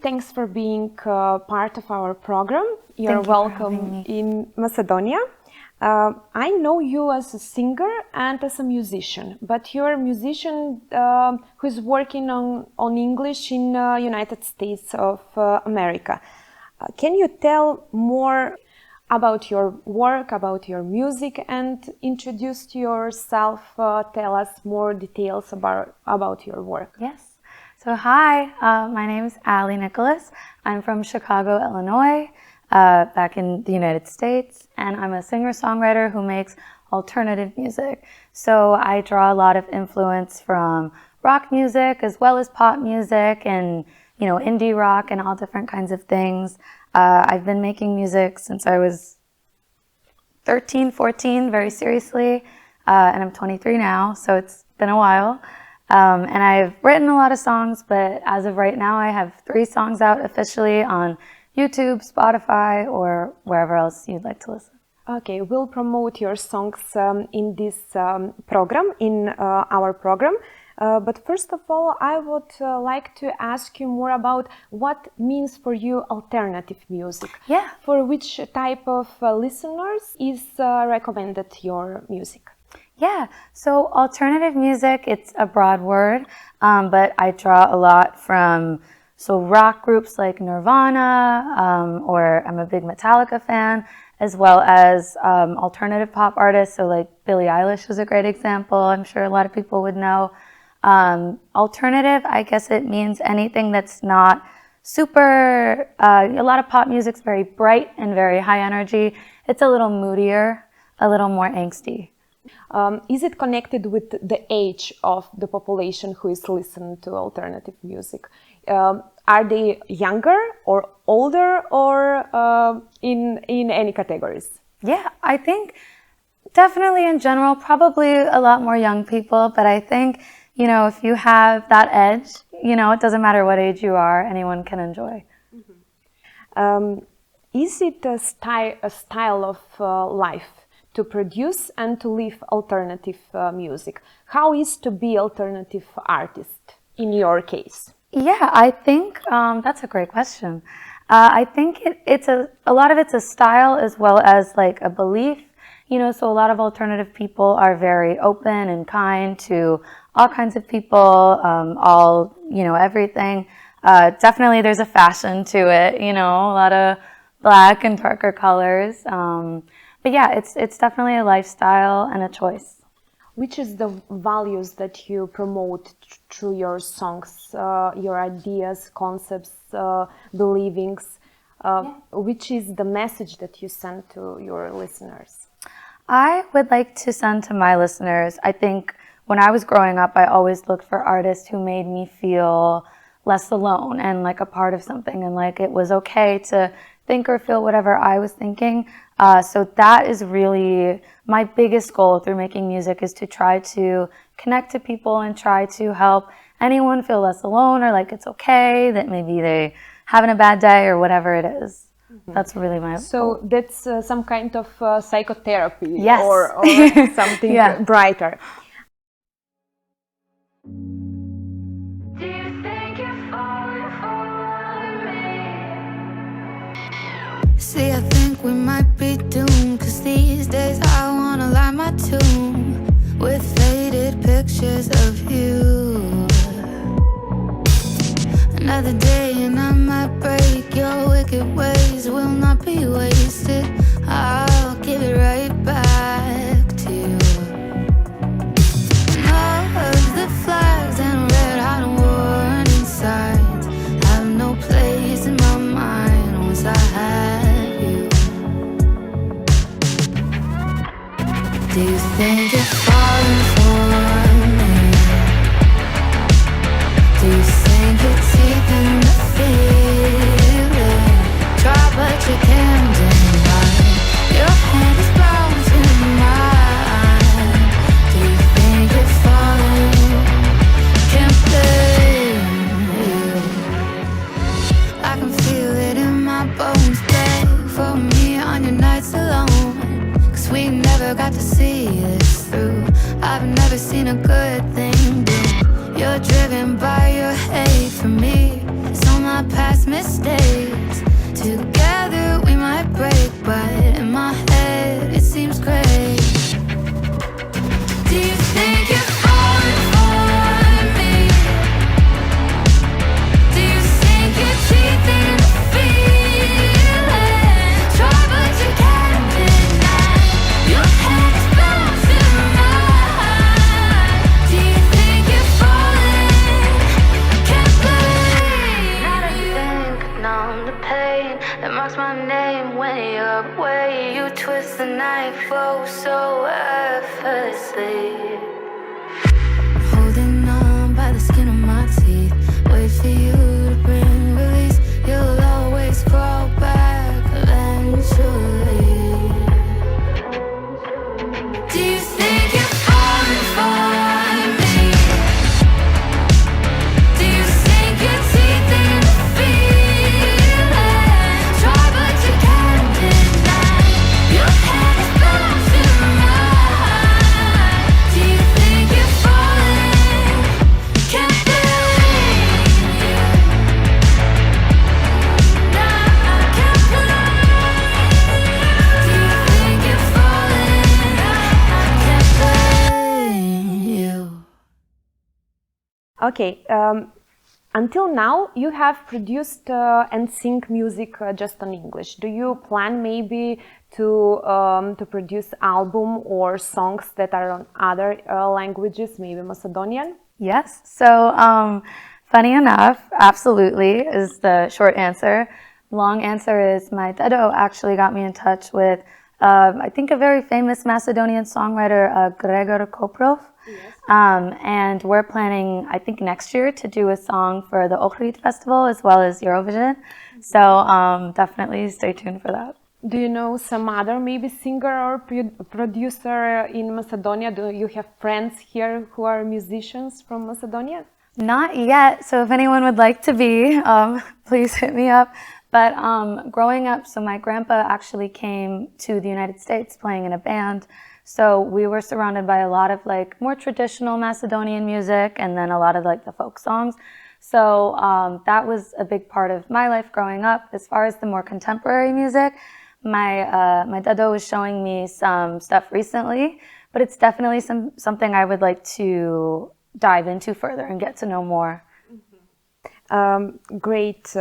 thanks for being part of our program. You're Thank you welcome in Macedonia. I know you as a singer and as a musician, but you're a musician who's working on English in United States of America. Can you tell more about your work, about your music, and introduce yourself, tell us more details about your work? Yes. So hi, my name is Eli Nicolás. I'm from Chicago, Illinois, back in the United States, and I'm a singer-songwriter who makes alternative music. So I draw a lot of influence from rock music as well as pop music and, you know, indie rock and all different kinds of things. I've been making music since I was 13, 14, very seriously, and I'm 23 now, so it's been a while. And I've written a lot of songs, but as of right now, I have 3 songs out officially on YouTube, Spotify, or wherever else you'd like to listen. Okay, we'll promote your songs in this program, in our program. But first of all, I would like to ask you more about what means for you alternative music. Yeah. For which type of listeners is recommended your music? Yeah, so alternative music, it's a broad word, but I draw a lot from rock groups like Nirvana, or I'm a big Metallica fan, as well as alternative pop artists, so like Billie Eilish is a great example, I'm sure a lot of people would know. Alternative, I guess it means anything that's not super, a lot of pop music's very bright and very high energy. It's a little moodier, a little more angsty. Is it connected with the age of the population who is listening to alternative music? Are they younger or older or in any categories? Yeah, I think definitely in general, probably a lot more young people, but I think, you know, if you have that edge, you know, it doesn't matter what age you are, anyone can enjoy. Mm-hmm. Is it a style of life to produce and to live alternative music? How is to be alternative artist in your case? Yeah, I think that's a great question. I think it's a lot of it's a style as well as like a belief. You know, so a lot of alternative people are very open and kind to all kinds of people, all, you know, everything. Definitely there's a fashion to it, you know, a lot of black and darker colors. But yeah, it's definitely a lifestyle and a choice. Which is the values that you promote through your songs, your ideas, concepts, believings? Which is the message that you send to your listeners? I would like to send to my listeners, I think when I was growing up, I always looked for artists who made me feel less alone and like a part of something, and like it was okay to think or feel whatever I was thinking. So that is really my biggest goal through making music, is to try to connect to people and try to help anyone feel less alone, or like it's okay that maybe they having a bad day or whatever it is. Mm-hmm. That's really my goal. That's some kind of psychotherapy. Yes. or something Yeah. brighter. Do you think you're falling for me? See, I think we might be doomed, 'cause these days I wanna light my tomb with faded pictures of you. Another day and I might break. Your wicked ways will not be wasted. I'll give it right back to you. And all of the flags and red hot warning signs have no place in my mind once I have you. Do you think you're falling for me? night flows so effortlessly. Holding on by the skin of my teeth. Wait for you to bring release. You'll always fall back eventually. Do you think you're falling for me? Do you sink your teeth in the feeling? Try but you can't deny. Your head is bouncing right. Do you think you're falling? Can't blame you. No, I can't blame you. Do you think you're falling? I can't blame you. Okay, until now you have produced and sing music just on English. Do you plan maybe to produce album or songs that are on other languages, maybe Macedonian? Yes. So, funny enough, absolutely is the short answer. Long answer is my dedo actually got me in touch with, I think, a very famous Macedonian songwriter, Gregor Koprov. Yes. And we're planning, I think, next year to do a song for the Ohrid Festival as well as Eurovision. So definitely stay tuned for that. Do you know some other maybe singer or producer in Macedonia? Do you have friends here who are musicians from Macedonia? Not yet. So if anyone would like to be, please hit me up. But growing up, so my grandpa actually came to the United States playing in a band. So we were surrounded by a lot of like more traditional Macedonian music and then a lot of like the folk songs. So that was a big part of my life growing up. As far as the more contemporary music, my dedo was showing me some stuff recently, but it's definitely something I would like to dive into further and get to know more. Great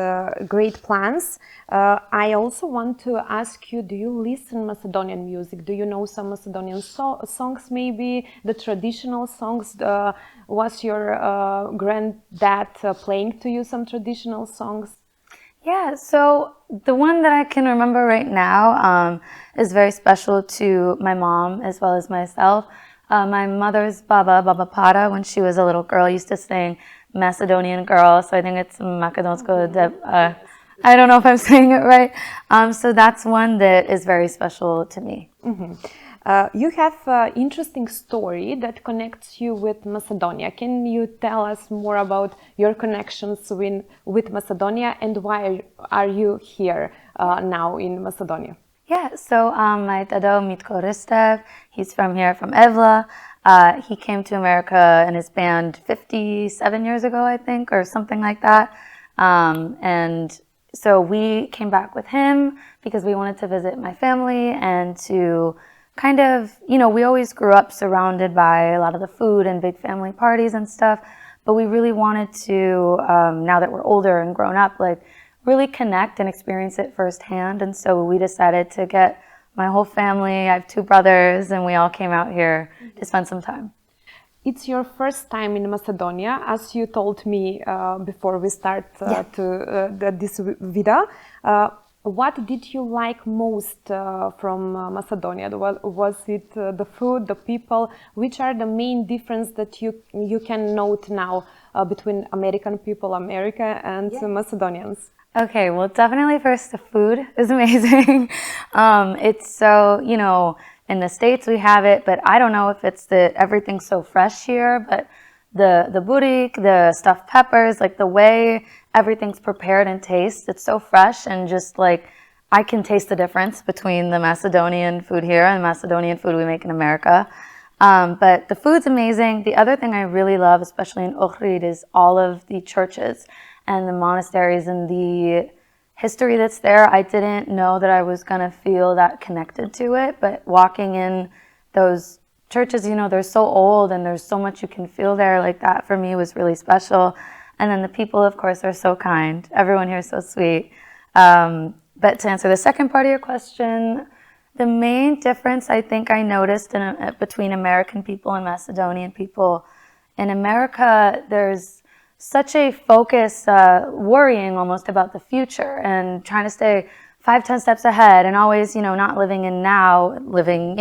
plans. I also want to ask you, do you listen Macedonian music? Do you know some Macedonian songs, maybe the traditional songs? Was your granddad playing to you some traditional songs? Yeah, so the one that I can remember right now is very special to my mom as well as myself. My mother's Baba Para, when she was a little girl, used to sing Macedonian Girl, so I think it's Makedonsko I don't know if I'm saying it right. So that's one that is very special to me. Mm-hmm. You have an interesting story that connects you with Macedonia. Can you tell us more about your connections with Macedonia and why are you here now in Macedonia? Yeah, so my dedo Mitko Ristev, he's from here, from Evla. He came to America in his band 57 years ago, I think, or something like that. And so we came back with him because we wanted to visit my family and to kind of, you know, we always grew up surrounded by a lot of the food and big family parties and stuff, but we really wanted to, now that we're older and grown up, like really connect and experience it firsthand. And so we decided to get my whole family. I have 2 brothers, and we all came out here to spend some time. It's your first time in Macedonia, as you told me before we start this video. What did you like most from Macedonia? Was it the food, the people? Which are the main difference that you can note now between American people, America, and Macedonians? Okay, well, definitely first, the food is amazing. It's so, you know, in the States we have it, but I don't know if it's that everything's so fresh here, but the burik, the stuffed peppers, like the way everything's prepared and tastes, it's so fresh, and just like I can taste the difference between the Macedonian food here and the Macedonian food we make in America. But the food's amazing. The other thing I really love, especially in Ohrid, is all of the churches and the monasteries and the history that's there. I didn't know that I was going to feel that connected to it, but walking in those churches, you know, they're so old and there's so much you can feel there. Like that for me was really special. And then the people, of course, are so kind. Everyone here is so sweet. But to answer the second part of your question, the main difference I think I noticed between American people and Macedonian people, in America, there's such a focus, worrying almost about the future and trying to stay 5-10 steps ahead and always, not living in now, living,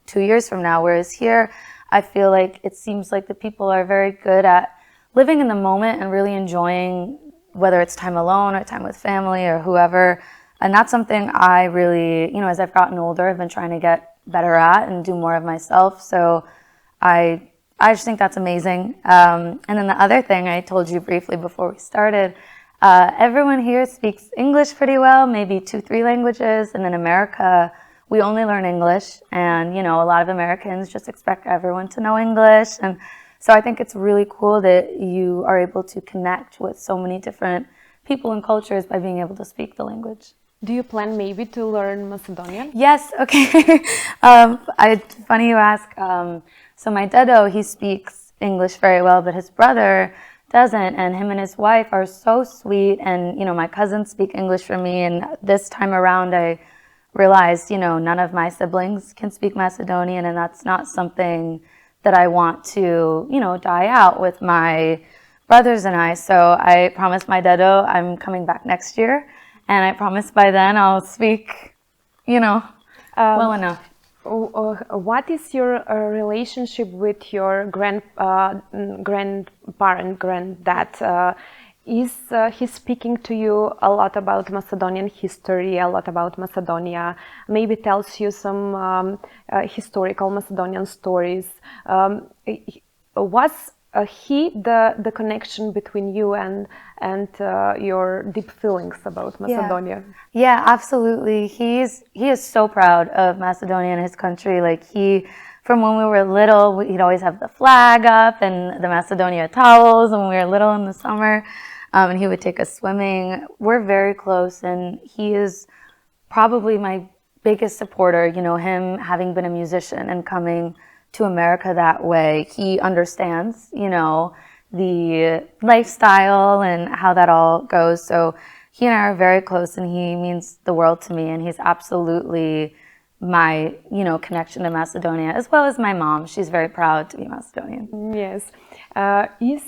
2 years from now. Whereas here, I feel like it seems like the people are very good at living in the moment and really enjoying, whether it's time alone or time with family or whoever. And that's something I really, as I've gotten older, I've been trying to get better at and do more of myself. So I just think that's amazing. And then the other thing I told you briefly before we started, everyone here speaks English pretty well, maybe 2-3 languages. And in America, we only learn English. And, a lot of Americans just expect everyone to know English. And so I think it's really cool that you are able to connect with so many different people and cultures by being able to speak the language. Do you plan maybe to learn Macedonian? Yes, okay. Funny you ask. So my dedo, he speaks English very well, but his brother doesn't, and him and his wife are so sweet, and my cousins speak English for me, and this time around I realized none of my siblings can speak Macedonian, and that's not something that I want to die out with my brothers and I. So I promised my dedo I'm coming back next year, and I promise by then I'll speak well enough. What is your relationship with your granddad? Is he speaking to you a lot about Macedonian history, a lot about Macedonia? Maybe tells you some historical Macedonian stories. Was he the connection between you and your deep feelings about Macedonia? Yeah, absolutely. He is so proud of Macedonia and his country. Like from when we were little, he'd always have the flag up and the Macedonia towels when we were little in the summer, and he would take us swimming. We're very close, and he is probably my biggest supporter. Him having been a musician and coming to America that way, he understands, the lifestyle and how that all goes. So he and I are very close, and he means the world to me, and he's absolutely my, connection to Macedonia, as well as my mom. She's very proud to be Macedonian. Yes. Is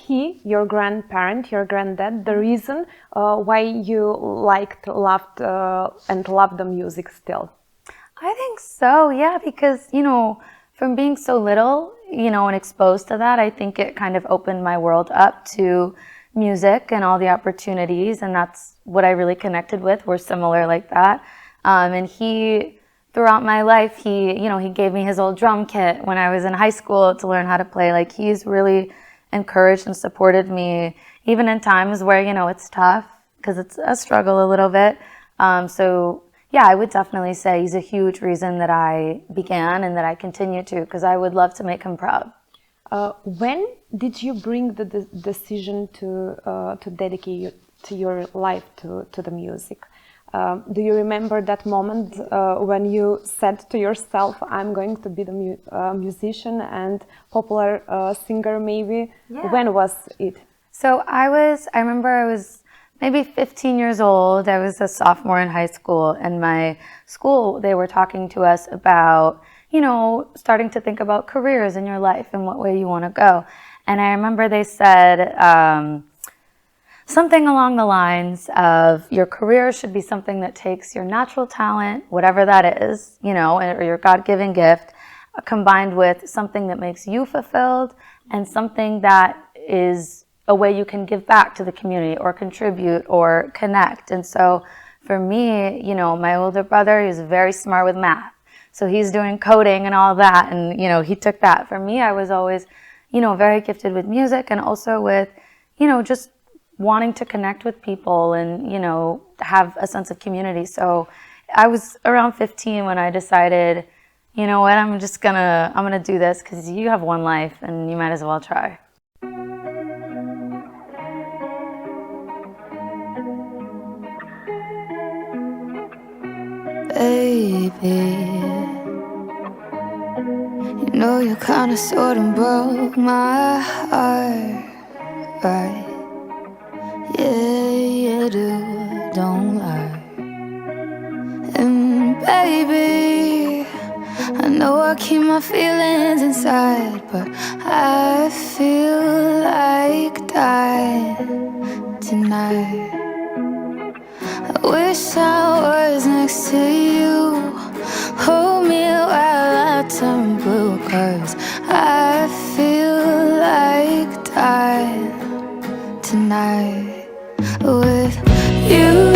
he, your grandparent, your granddad, the reason why you loved the music still? I think so, yeah, because, from being so little, and exposed to that, I think it kind of opened my world up to music and all the opportunities, and that's what I really connected with. We're similar like that. And he, throughout my life, he gave me his old drum kit when I was in high school to learn how to play. Like, he's really encouraged and supported me, even in times where, it's tough, because it's a struggle a little bit. So yeah, I would definitely say he's a huge reason that I began and that I continue to, because I would love to make him proud. When did you bring the decision to dedicate your life to the music? Do you remember that moment when you said to yourself, I'm going to be the musician and popular singer maybe? Yeah. When was it? So I remember I was maybe 15 years old. I was a sophomore in high school, and my school, they were talking to us about, starting to think about careers in your life and what way you want to go. And I remember they said something along the lines of your career should be something that takes your natural talent, whatever that is, or your God-given gift, combined with something that makes you fulfilled and something that is a way you can give back to the community or contribute or connect. And so for me, my older brother is very smart with math. So he's doing coding and all that, and, he took that. For me, I was always, very gifted with music and also with, just wanting to connect with people and, have a sense of community. So I was around 15 when I decided, you know what, I'm gonna do this because you have one life and you might as well try. Baby, you kinda sorta broke my heart, right? Yeah, you do, don't lie. And baby, I know I keep my feelings inside, but I feel like dying tonight. I wish I was next to you. Hold me while I turn blue, 'cause I feel like dying tonight with you.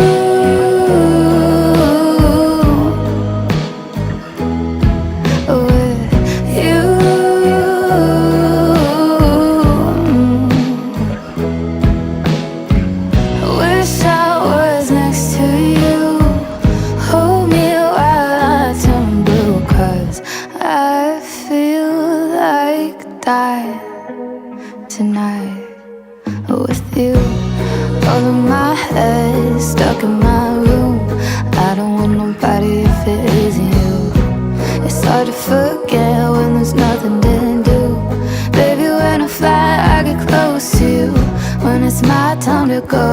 Tonight with you, all of my head stuck in my room. I don't want nobody if it isn't you. It's hard to forget when there's nothing to do. Baby, when I fly, I get close to you. When it's my time to go,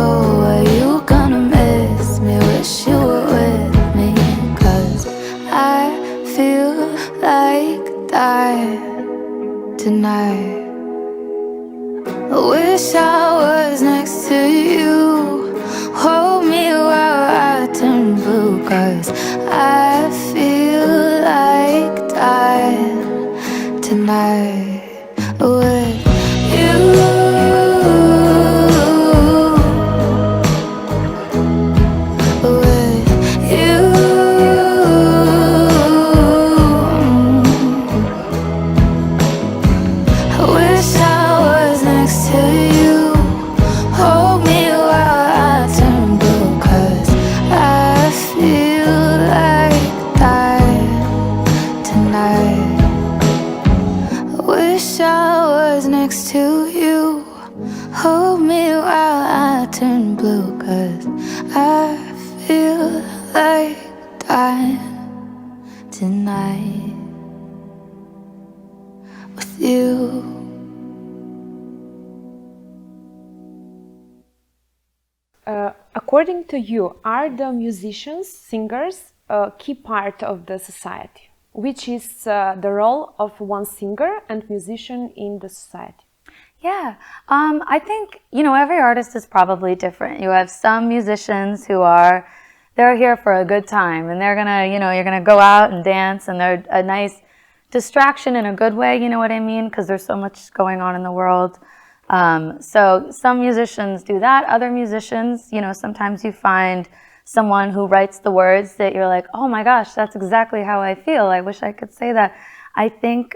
are you gonna miss me? Wish you were with me, 'cause I feel like dying tonight. I wish I was next to you. Hold me while I turn blue, 'cause I feel like dying tonight with you. To you, hold me while I turn blue, 'cause I feel like dying tonight with you. According to you, are the musicians, singers, a key part of the society? Which is the role of one singer and musician in the society? Yeah, I think, every artist is probably different. You have some musicians who they're here for a good time, and they're gonna, you're gonna go out and dance, and they're a nice distraction in a good way, you know what I mean? Because there's so much going on in the world. So some musicians do that. Other musicians, sometimes you find someone who writes the words that you're like, oh my gosh, that's exactly how I feel. I wish I could say that. I think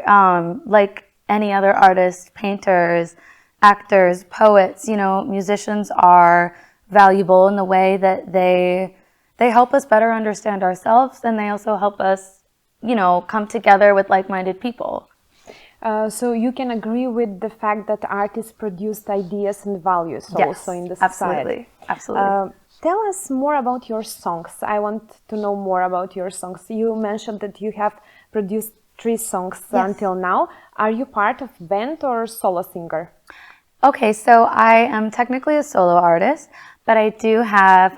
like any other artist, painters, actors, poets, musicians are valuable in the way that they help us better understand ourselves, and they also help us, come together with like-minded people. So you can agree with the fact that artists produce ideas and values also in the society. Absolutely. Tell us more about your songs. I want to know more about your songs. You mentioned that you have produced 3 songs until now. Are you part of band or solo singer? Okay, so I am technically a solo artist, but I do have,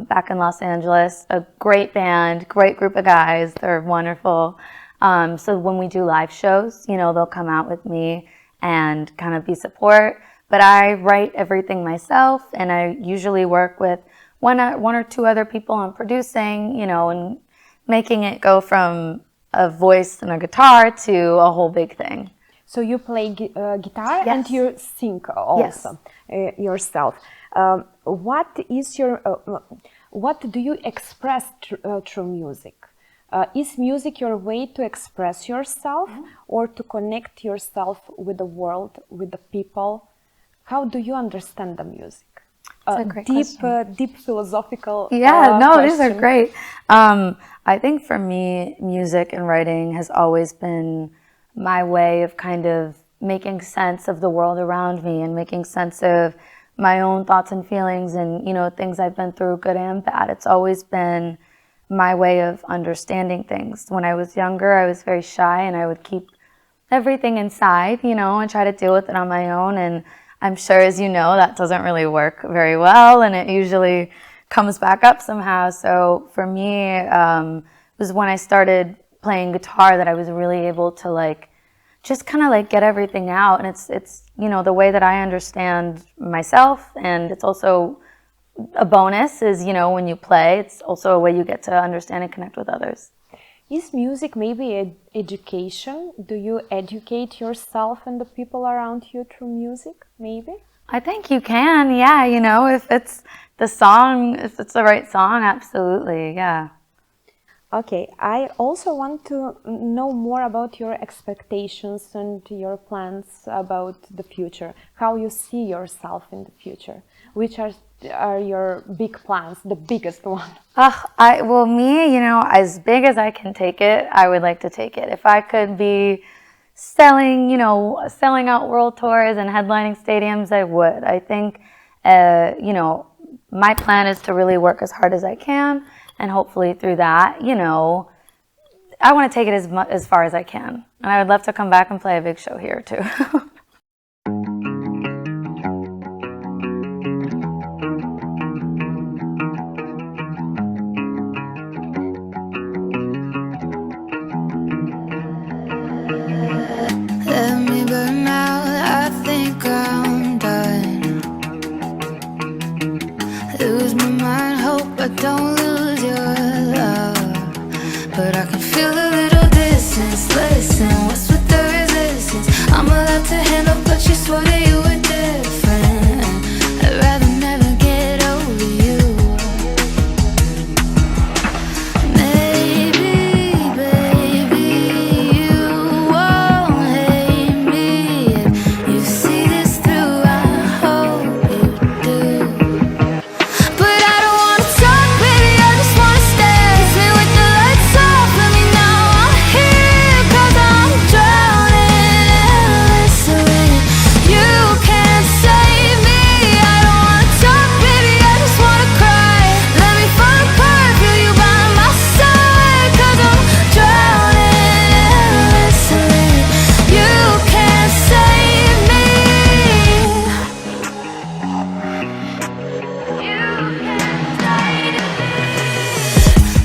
back in Los Angeles, a great band, great group of guys. They're wonderful. So when we do live shows, they'll come out with me and kind of be support. But I write everything myself, and I usually work with one or two other people on producing, and making it go from a voice and a guitar to a whole big thing. So you play guitar and you sing also yourself. What do you express through music? Is music your way to express yourself or to connect yourself with the world, with the people? How do you understand the music? That's a great question. Deep philosophical question. These are great. I think for me, music and writing has always been my way of kind of making sense of the world around me and making sense of my own thoughts and feelings and, things I've been through, good and bad. It's always been my way of understanding things. When I was younger, I was very shy and I would keep everything inside, and try to deal with it on my own. And I'm sure, as you know, that doesn't really work very well, and it usually comes back up somehow. So for me, it was when I started playing guitar that I was really able to just kind of get everything out. And it's the way that I understand myself, and it's also a bonus is, you know, when you play, it's also a way you get to understand and connect with others. Is music maybe education? Do you educate yourself and the people around you through music, maybe? I think you can, yeah, you know, if it's the song, if it's the right song, absolutely, yeah. Okay, I also want to know more about your expectations and your plans about the future. How you see yourself in the future? Which are your big plans, the biggest one? Well, me, you know, as big as I can take it, I would like to take it. If I could be selling, you know, selling out world tours and headlining stadiums, I would. I think, you know, my plan is to really work as hard as I can, and hopefully through that, you know, I want to take it as far as I can. And I would love to come back and play a big show here too. Let me burn out, I think I'm done. Lose my mind, hope I don't lose your love. But I can feel a little distance, listen, what's with the resistance? I'm allowed to handle, but you swore that you were different. I'd rather never get over you. Maybe, baby, you won't hate me if you see this through, I hope you do. But I don't wanna talk, baby, I just wanna stay. Kiss me with the lights off, let me know I'm here, 'cause I'm drowning in mystery. You can't save me, I don't wanna talk, baby, I just wanna cry. Let me fall apart, feel you by my side, 'cause I'm drowning in mystery. You can't save me.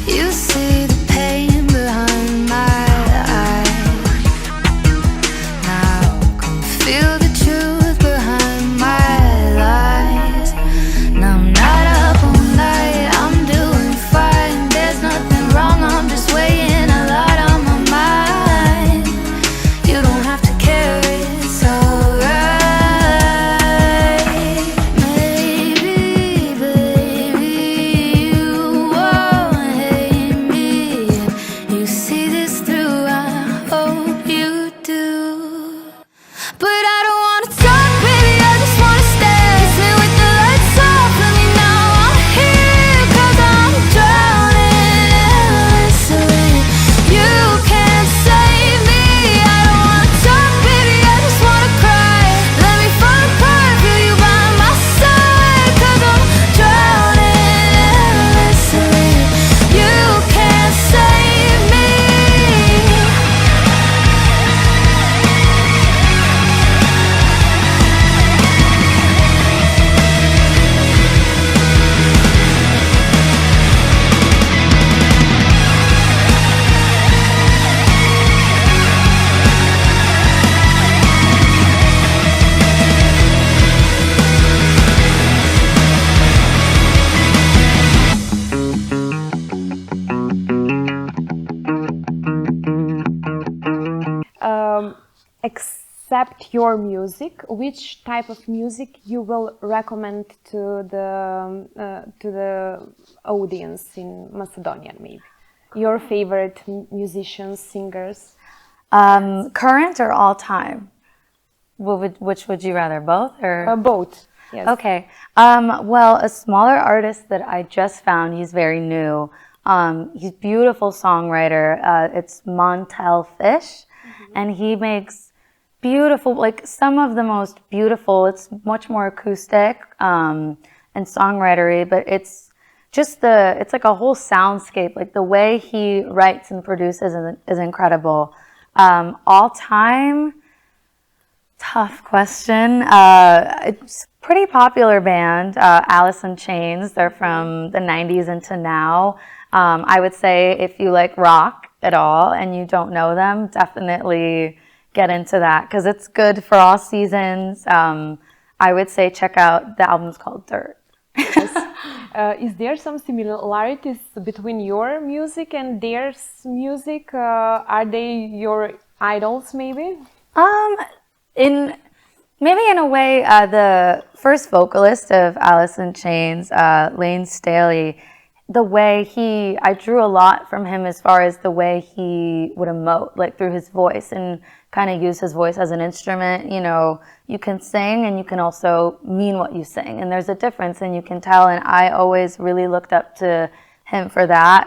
You see the pain behind my eyes. Now come feel the truth behind my lies. And I'm not up all night, I'm doing fine. There's nothing wrong, I'm just weighing a lot on my mind. You don't have to care, it's alright. Maybe, baby, you won't hate me if you see this through, I hope you do. But I don't wanna talk, baby, I just wanna stay. Kiss me with the lights off, let me know I'm here, 'cause I'm drowning in mystery. You can't save me, I don't wanna talk, baby, I just wanna cry. Let me fall apart, feel you by my side, 'cause I'm drowning in mystery. You can't save me. Except your music, which type of music you will recommend to the audience in Macedonia, maybe? Your favorite musicians, singers? Current or all time? Which would you rather, both or? Both. Yes. Okay. Well, a smaller artist that I just found, he's very new. He's a beautiful songwriter. It's Montel Fish, and he makes beautiful, like some of the most beautiful, it's much more acoustic and songwritery, but it's just it's like a whole soundscape. Like the way he writes and produces is incredible. All time, tough question. It's a pretty popular band, Alice in Chains. They're from the 90s into now. I would say if you like rock at all and you don't know them, definitely get into that because it's good for all seasons. I would say check out, the album's called Dirt. Yes. Is there some similarities between your music and their music? Are they your idols, maybe? In maybe in a way, the first vocalist of Alice in Chains, Lane Staley, I drew a lot from him as far as the way he would emote, like through his voice, and kind of use his voice as an instrument. You know, you can sing and you can also mean what you sing, and there's a difference, and you can tell. And I always really looked up to him for that.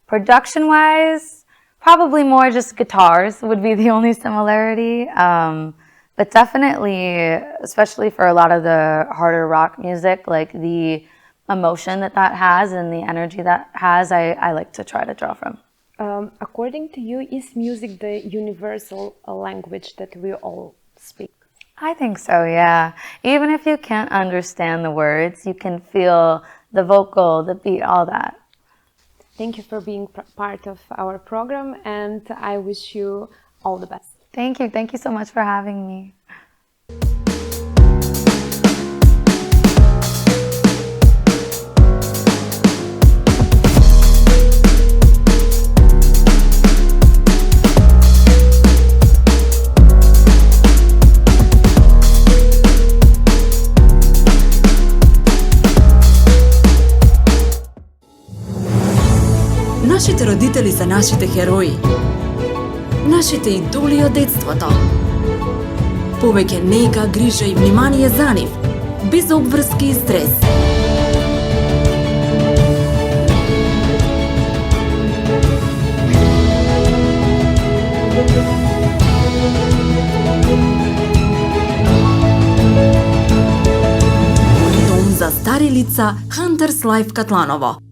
Production-wise, probably more just guitars would be the only similarity. But definitely, especially for a lot of the harder rock music, like the emotion that has and the energy that has, I like to try to draw from. According to you, is music the universal language that we all speak? I think so, yeah. Even if you can't understand the words, you can feel the vocal, the beat, all that. Thank you for being part of our program, and I wish you all the best. Thank you. Thank you so much for having me. Нашите родители се нашите херои. Нашите идоли од детството. Повеќе нега, грижа и внимание за нив, без обврски и стрес. Дом за стари лица, Хантерс Лайф Катланово.